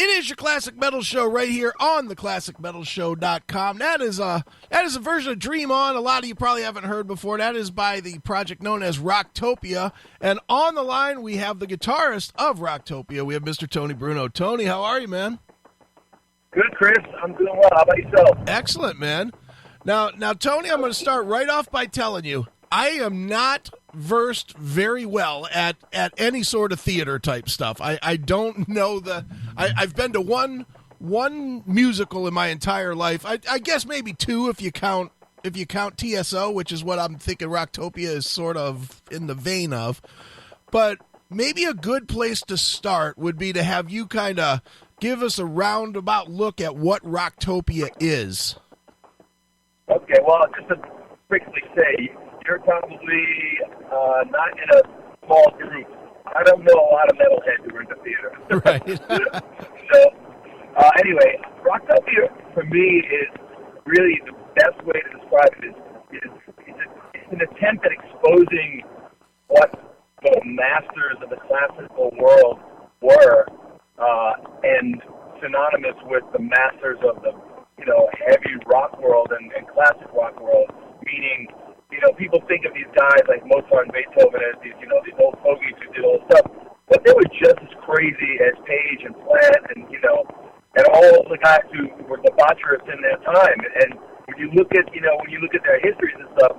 It is your Classic Metal Show right here on the ClassicMetalShow.com. That is a version of Dream On. A lot of you probably haven't heard before. That is by the project known as Rocktopia. And on the line, we have the guitarist of Rocktopia. We have Mr. Tony Bruno. Tony, how are you, man? Good, Chris. I'm doing well. How about yourself? Excellent, man. Now, Tony, I'm going to start right off by telling you, I am not versed very well at any sort of theater type stuff. I don't know I've been to one musical in my entire life. I guess maybe two if you count TSO, which is what I'm thinking Rocktopia is sort of in the vein of. But maybe a good place to start would be to have you kind of give us a roundabout look at what Rocktopia is. Okay, well, just to quickly say, you're probably not in a small group. I don't know a lot of metalheads who are in the theater. Right. So, anyway, Rocktopia for me is really the best way to describe it is it's an attempt at exposing what the masters of the classical world were, and synonymous with the masters of the heavy rock world and classic rock world, meaning. People think of these guys like Mozart and Beethoven as these old fogies who did old stuff, but they were just as crazy as Page and Plant and all the guys who were debaucherous in their time. And when you look at their histories and stuff,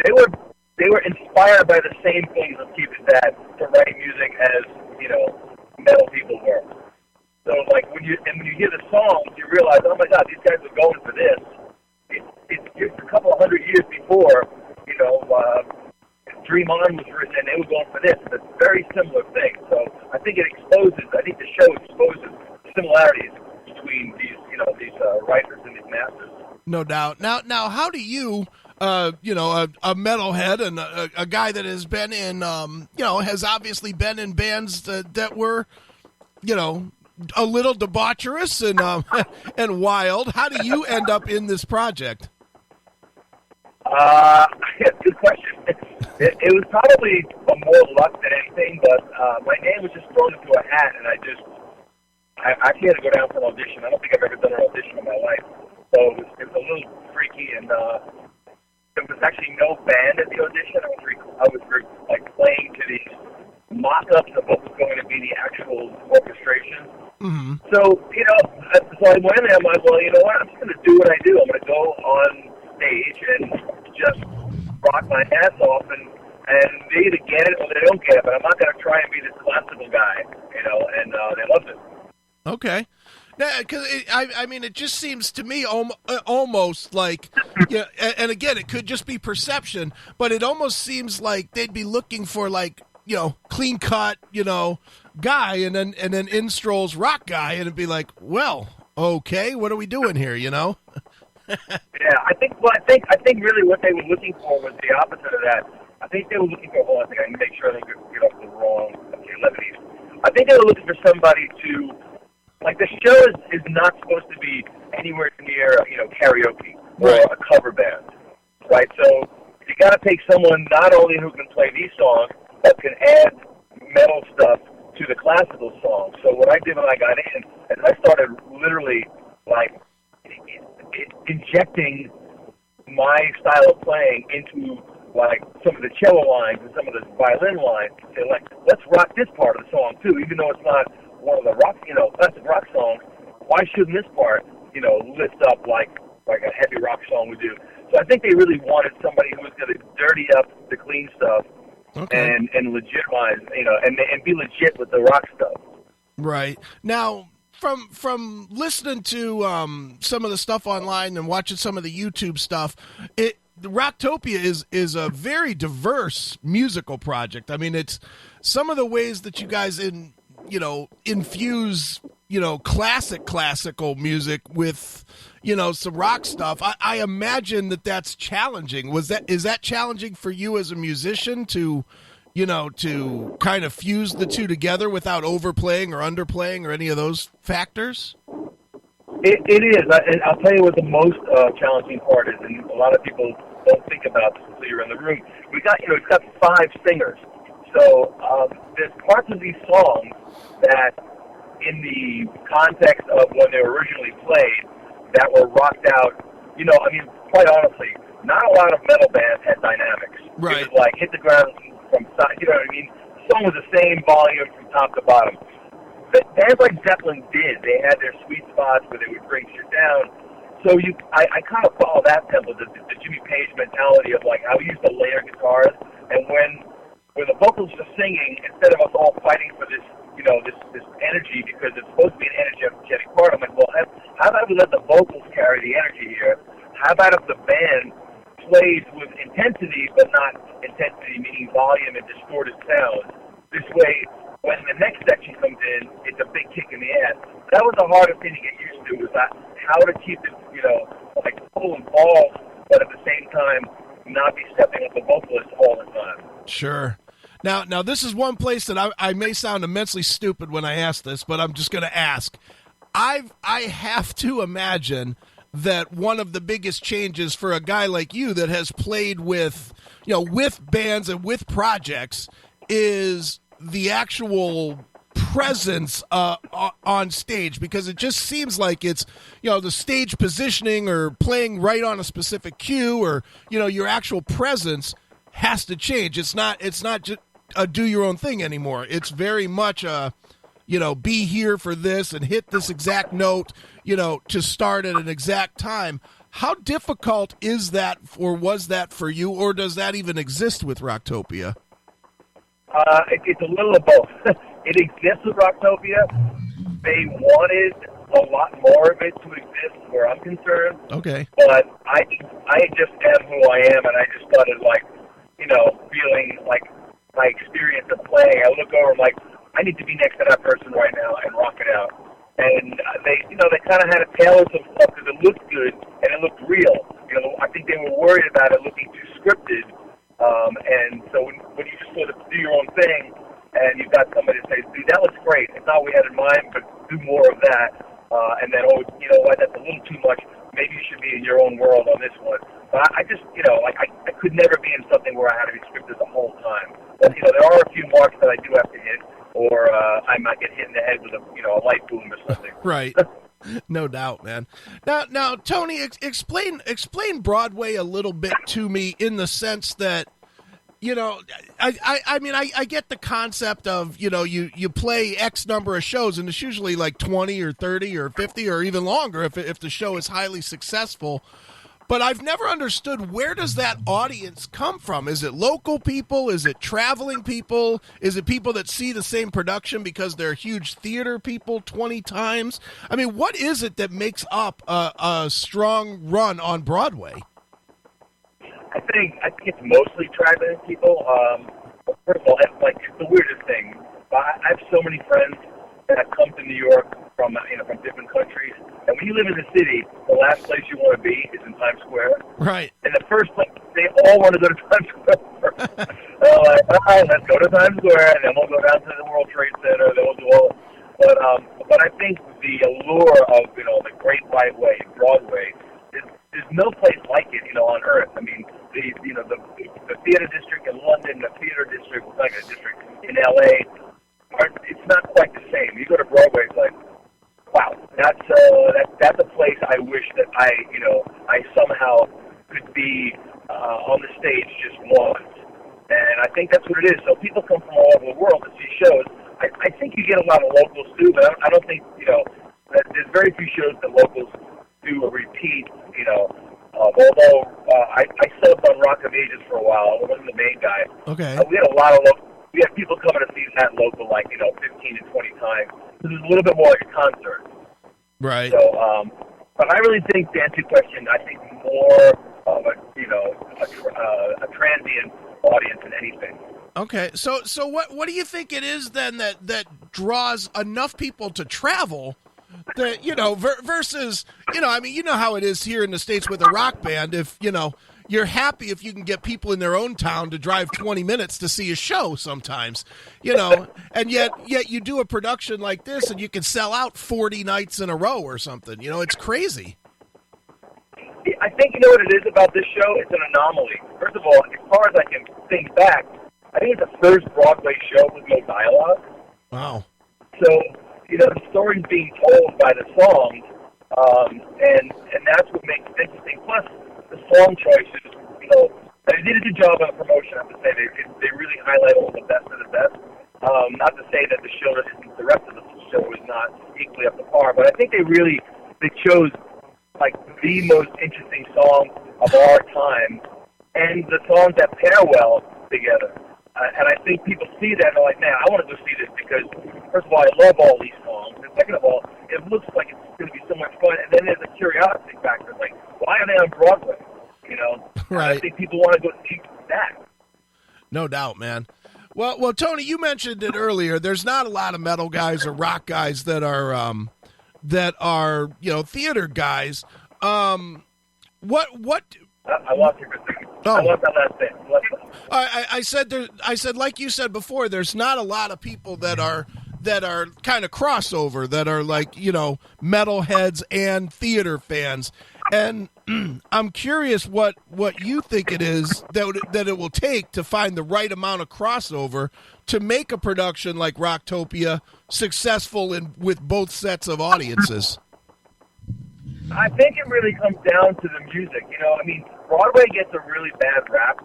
they were inspired by the same things. Let's keep it that to write music as metal people were. So like when you hear the songs, you realize, oh my God, these guys were going for this. It's a couple of hundred years before, Dream On was written, and they were going for this. It's a very similar thing. So I think the show exposes similarities between these writers and these masters. No doubt. Now, how do you, a metalhead and a guy that has been in, has obviously been in bands that were, a little debaucherous and and wild. How do you end up in this project? Good question. It was probably more luck than anything, but my name was just thrown into a hat, and I actually had to go down for an audition. I don't think I've ever done an audition in my life, so it was a little freaky, and there was actually no band at the audition. I was playing to these mock-ups of what was going to be the actual orchestration. Mm-hmm. So, so I went there, I'm like, well, you know what, I'm just going to do what I do. I'm going to go on stage and just rock my ass off, and they either get it or they don't get it, but I'm not going to try and be this classical guy, and they loved it. Okay. Because it just seems to me almost like, and again, it could just be perception, but it almost seems like they'd be looking for clean cut, guy, and then in strolls rock guy, and it'd be like, well, okay, what are we doing here, Yeah, I think really what they were looking for was the opposite of that. I think they were looking for, hold on a second, I can make sure I don't get off the wrong, lebanese. I think they were looking for somebody to, the show is not supposed to be anywhere near, karaoke or a cover band, right? So you got to take someone not only who can play these songs, but can add metal stuff to the classical songs. So what I did when I got in is I started literally injecting my style of playing into some of the cello lines and some of the violin lines. And let's rock this part of the song too, even though it's not one of the rock, classic rock songs. Why shouldn't this part, lift up like a heavy rock song would do? So I think they really wanted somebody who was going to dirty up the clean stuff. Okay. And legitimize, and be legit with the rock stuff. Right. Now, from listening to some of the stuff online and watching some of the YouTube stuff, Rocktopia is a very diverse musical project. I mean, it's some of the ways that you guys infuse classical music with some rock stuff. I imagine that's challenging. Is that challenging for you as a musician to kind of fuse the two together without overplaying or underplaying or any of those factors? It is. I'll tell you what the most challenging part is, and a lot of people don't think about this until you're in the room. We've got 5 singers. So there's parts of these songs that in the context of when they were originally played that were rocked out. You know, I mean, quite honestly, not a lot of metal bands had dynamics. Right. It was like hit the ground from side, you know what I mean? The song was the same volume from top to bottom. But bands like Zeppelin did. They had their sweet spots where they would bring shit down. So I kind of follow that template, the Jimmy Page mentality of like how he used to layer guitars, and when the vocals are singing, instead of us all fighting for this, you know, this energy because it's supposed to be an energetic part, I'm like, well, how about we let the vocals carry the energy here? How about if the band plays with intensity, but not intensity meaning volume and distorted sound? This way, when the next section comes in, it's a big kick in the ass. That was the hardest thing to get used to, was that how to keep it, you know, like full and balls, but at the same time not be stepping up the vocalist all the time. Sure. Now this is one place that I may sound immensely stupid when I ask this, but I'm just going to ask. I have to imagine that one of the biggest changes for a guy like you that has played with, you know, with bands and with projects is the actual presence on stage, because it just seems like it's, you know, the stage positioning or playing right on a specific cue, or, you know, your actual presence has to change. It's not just a do your own thing anymore. It's very much a, you know, be here for this and hit this exact note, you know, to start at an exact time. How difficult is that, or was that for you, or does that even exist with Rocktopia? It's a little of both. It exists with Rocktopia. They wanted a lot more of it to exist where I'm concerned. Okay. But I just am who I am, and I just started, like, you know, feeling like my experience of playing. I look over, I'm like, I need to be next to that person right now and rock it out. And they kind of had a tail of some stuff because it looked good and it looked real. You know, I think they were worried about it looking too scripted. And so when you just sort of do your own thing, and you've got somebody to say, dude, that looks great. It's not what we had in mind, but do more of that. And then, oh, you know what, that's a little too much. Maybe you should be in your own world on this one. But I just, you know, like I could never be in something where I had to be scripted the whole time. But, you know, there are a few marks that I do have to hit, or I might get hit in the head with a light boom or something. Right. No doubt, man. Now, Tony, explain Broadway a little bit to me, in the sense that, you know, I mean, I get the concept of, you know, you play X number of shows, and it's usually like 20 or 30 or 50 or even longer if the show is highly successful. But I've never understood, where does that audience come from? Is it local people? Is it traveling people? Is it people that see the same production because they're huge theater people 20 times? I mean, what is it that makes up a strong run on Broadway? I think it's mostly traveling people. First of all, it's the weirdest thing. I have so many friends that have come to New York from different countries, and when you live in the city, the last place you want to be is in Times Square. Right. And the first place, they all want to go to Times Square first. They're like, all right, let's go to Times Square, and then we'll go down to the World Trade Center, then we'll do all. But I think the allure of, you know, the Great White Way, Broadway, there's no place like it, you know, on earth. I mean, the theater district in London, the theater district, like a district in L.A., it's not quite the same. You go to Broadway, it's like, wow, that's a place I wish that I somehow could be on the stage just once. And I think that's what it is. So people come from all over the world to see shows. I think you get a lot of locals too, but I don't think, you know, there's very few shows that locals do a repeat, you know. Although I subbed on Rock of Ages for a while. I wasn't the main guy. Okay. We had a lot of we had people coming to see that local, like, you know, 15 and 20 times. This is a little bit more like a concert. Right. So, but I really think, to answer your question, I think more of a transient audience than anything. Okay, so what do you think it is then that draws enough people to travel? That, you know, versus, you know, I mean, you know how it is here in the States with a rock band. If, you know, you're happy if you can get people in their own town to drive 20 minutes to see a show sometimes, you know, and yet you do a production like this and you can sell out 40 nights in a row or something. You know, it's crazy. I think, you know what it is about this show? It's an anomaly. First of all, as far as I can think back, I think it's the first Broadway show with no dialogue. Wow. So, the story's being told by the songs, and that's what makes it interesting. Plus, the song choices, they did a good job on the promotion, I have to say. They really highlight all the best of the best. Not to say that the rest of the show is not equally up to par, but I think they chose like the most interesting song of our time, and the songs that pair well together. And I think people see that and they're like, man, I want to go see this because, first of all, I love all these songs. And second of all, it looks like it's going to be so much fun. And then there's a curiosity factor. Like, why are they on Broadway? Right. I think people want to go see that. No doubt, man. Well, Tony, you mentioned it earlier. There's not a lot of metal guys or rock guys that are theater guys. What? I lost you for a second. Oh. I lost that last bit. I said, like you said before, there's not a lot of people that are kind of crossover, that are like, metalheads and theater fans. And I'm curious what you think it is that it will take to find the right amount of crossover to make a production like Rocktopia successful with both sets of audiences. I think it really comes down to the music. Broadway gets a really bad rap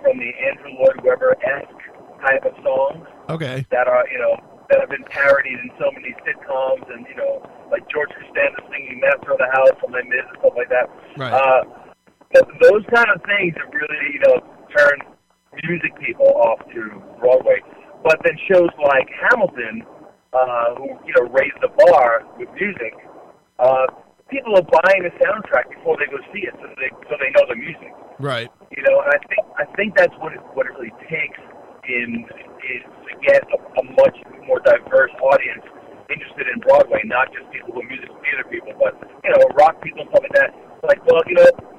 from the Andrew Lloyd Webber-esque type of songs. Okay. That are, that have been parodied in so many sitcoms and, like George Costanza singing Master of the House from Les Mis and stuff like that. Right. But those kind of things that really, turn music people off to Broadway. But then shows like Hamilton, who, raised the bar with music, people are buying the soundtrack before they go see it, so they know the music. Right. And I think that's what it really takes is to get a much more diverse audience interested in Broadway, not just people who are music theater people, but rock people and stuff like that. Like, well,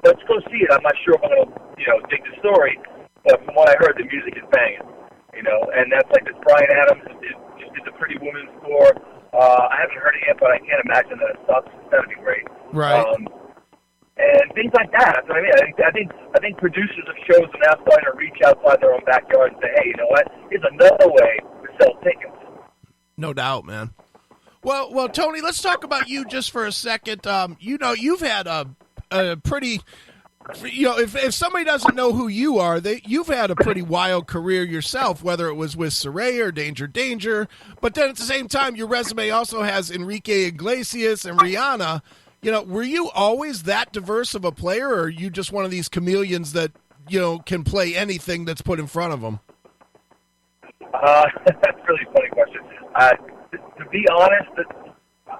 let's go see it. I'm not sure if I'm gonna dig the story, but from what I heard, the music is banging. And that's like this Bryan Adams just did the Pretty Woman score. I haven't heard it yet, but I can't imagine that it sucks. That'd be great. Right. And things like that. That's what I mean. I think producers of shows are now starting to reach outside their own backyard and say, hey, you know what? Here's another way to sell tickets. No doubt, man. Well, Tony, let's talk about you just for a second. You've had a pretty, if somebody doesn't know who you are, you've had a pretty wild career yourself, whether it was with Saraya or Danger. But then at the same time, your resume also has Enrique Iglesias and Rihanna. Were you always that diverse of a player, or are you just one of these chameleons that, can play anything that's put in front of them? That's a really funny question. To be honest,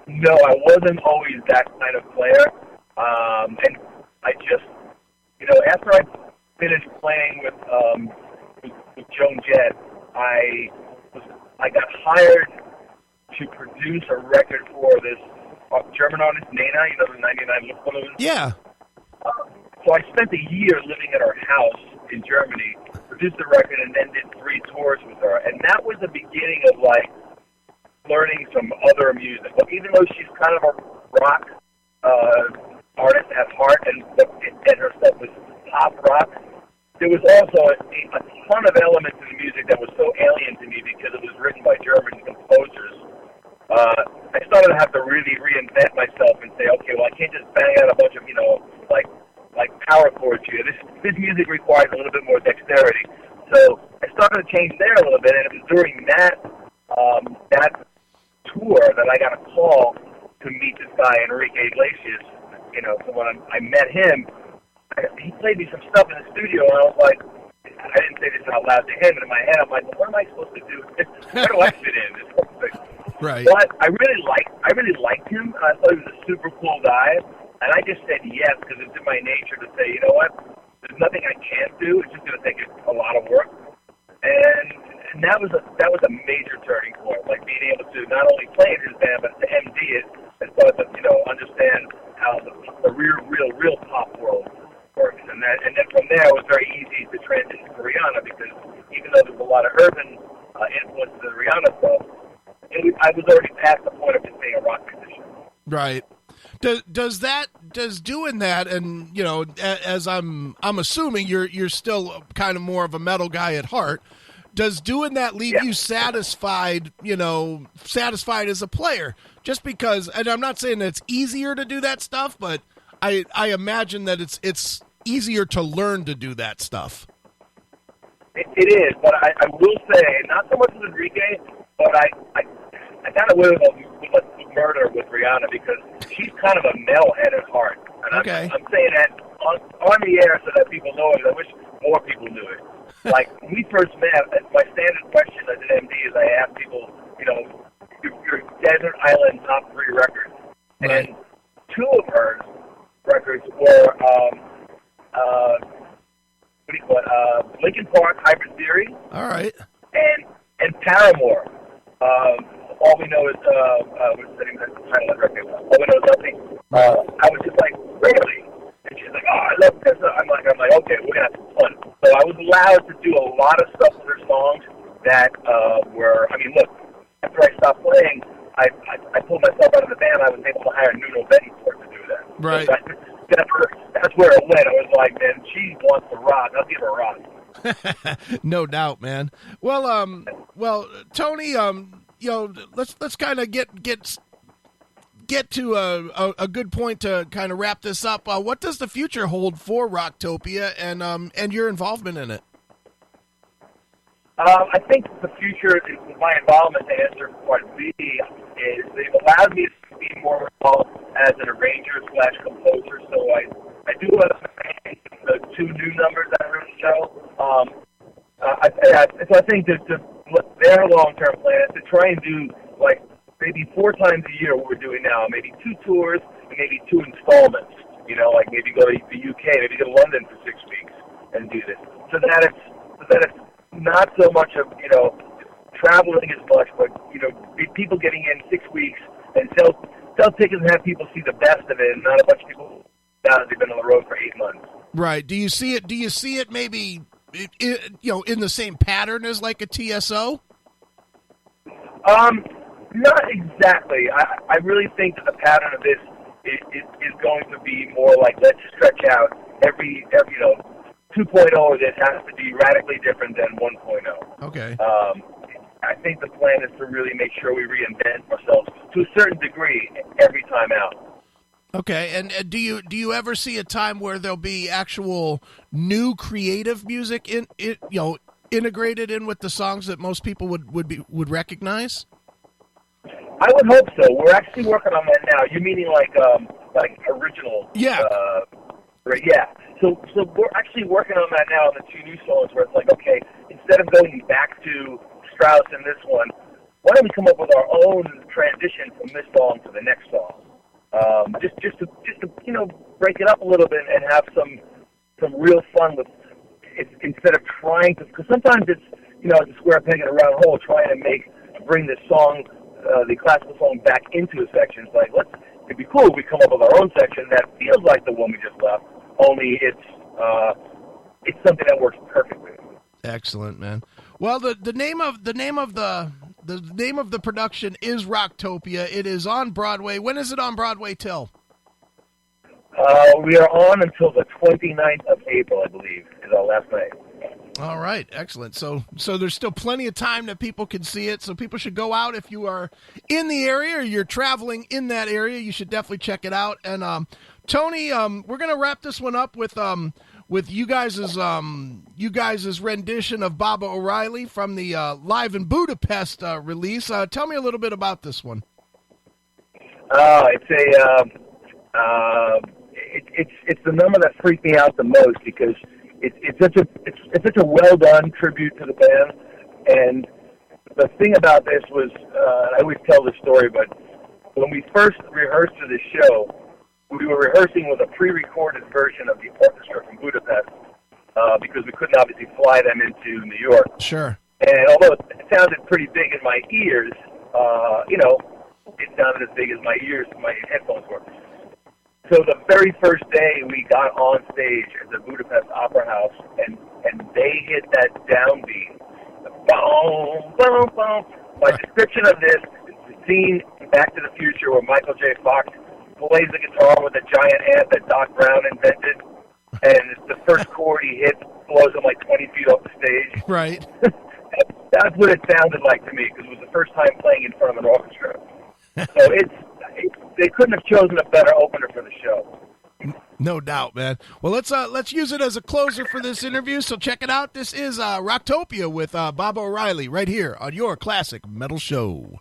no, I wasn't always that kind of player. And I just, after I finished playing with Joan Jett, I got hired to produce a record for this German artist, Nena, the 99 Luftballons. Yeah. So I spent a year living at her house in Germany, produced the record, and then did 3 tours with her. And that was the beginning of, learning some other music. But even though she's kind of a rock artist at heart, and her stuff was pop rock, there was also a ton of elements in the music that was so alien to me because it was written by German composers. I started to have to really reinvent myself and say, okay, well, I can't just bang out a bunch of, like power chords here. This music requires a little bit more dexterity. So I started to change there a little bit, and it was during that tour that I got a call to meet this guy, Enrique Iglesias. So when I met him, he played me some stuff in the studio, and I was like, I didn't say this out loud to him, but in my head, I'm like, well, what am I supposed to do? Where do I fit in? This whole thing. Right. But I really liked him, and I thought he was a super cool guy, and I just said yes because it's in my nature to say, you know what, there's nothing I can't do. It's just going to take a lot of work, and that was a major turning point, like being able to not only play in his band but to MD it and start to understand how the real pop world works, and then from there it was very easy to transition to Rihanna because even though there's a lot of urban influences in Rihanna stuff, I was already past the point of just being a rock musician. Right. Does doing that, and as I'm assuming you're still kind of more of a metal guy at heart. does doing that leave you satisfied, satisfied as a player? Just because, and I'm not saying that it's easier to do that stuff, but I imagine that it's easier to learn to do that stuff. It is, but I will say, not so much with Enrique, but I kind of went with murder with Rihanna because she's kind of a metalhead at heart. And Okay. I'm saying that on the air so that people know it. I wish more people knew it. Like, when we first met, my standard question as an MD is I ask people, your Desert Island top 3 records. Right. And 2 of her records were, Linkin Park, Hybrid Theory. All right. And Paramore. All we know is, what's the name of the title of the record? All we know is nothing. I was just like, really? And she's like, oh, I love this. I'm like, okay, we're going to have some fun. So I was allowed to do a lot of stuff with her songs that were, look, after I stopped playing, I pulled myself out of the band. I was able to hire Nuno Bettencourt to do that. Right. So that's where it went. I was like, man, she wants to rock. I'll give her a rock. No doubt, man. Well, Tony, let's kind of get to a good point to kind of wrap this up. What does the future hold for Rocktopia and your involvement in it? I think the future, my involvement to answer part B, is they've allowed me to be more involved as an arranger / composer. So I do the 2 new numbers that are in the show. So I think that their long-term plan is to try and do like maybe 4 times a year what we're doing now, maybe 2 tours and maybe 2 installments. Like maybe go to the UK, maybe go to London for 6 weeks and do this. So that it's not so much of traveling as much, but people getting in 6 weeks and sell tickets and have people see the best of it, and not a bunch of people that they've been on the road for 8 months. Right. Do you see it maybe in the same pattern as like a TSO? Not exactly. I really think that the pattern of this is going to be more like, let's stretch out every 2.0 of this has to be radically different than 1.0. Okay. I think the plan is to really make sure we reinvent ourselves to a certain degree every time out. Okay, and do you ever see a time where there'll be actual new creative music integrated in with the songs that most people would recognize? I would hope so. We're actually working on that now. You meaning like original? Yeah. Right. Yeah. So we're actually working on that now on the 2 new songs where it's like, okay, instead of going back to Strauss in this one, why don't we come up with our own transition from this song to the next song? Just to break it up a little bit and have some real fun with it instead of trying to, because sometimes it's a square peg in a round hole trying to bring this song, the classical song, back into a section. It's like, it'd be cool if we come up with our own section that feels like the one we just left, only it's something that works perfectly. Excellent, man. Well, the name of the production is Rocktopia. It is on Broadway. When is it on Broadway till? We are on until the 29th of April, I believe, is our last night. All right, excellent. So there's still plenty of time that people can see it. So people should go out if you are in the area or you're traveling in that area. You should definitely check it out. And Tony, we're gonna wrap this one up with you guys' rendition of Baba O'Reilly from the Live in Budapest release. Tell me a little bit about this one. It's the number that freaked me out the most because it's such a well done tribute to the band. And the thing about this was, I always tell this story, but when we first rehearsed for this show, we were rehearsing with a pre-recorded version of the orchestra from Budapest because we couldn't obviously fly them into New York. Sure. And although it sounded pretty big in my ears, it sounded as big as my ears, my headphones were. So the very first day we got on stage at the Budapest Opera House, and they hit that downbeat. Boom, boom, boom. My description of this is the scene in Back to the Future where Michael J. Fox plays the guitar with a giant amp that Doc Brown invented, and the first chord he hits blows him like 20 feet off the stage. Right. That's That's what it sounded like to me, because it was the first time playing in front of an orchestra. So they couldn't have chosen a better opener for the show. No doubt, man. Well, let's use it as a closer for this interview. So check it out. This is Rocktopia with Bob O'Reilly right here on your Classic Metal Show.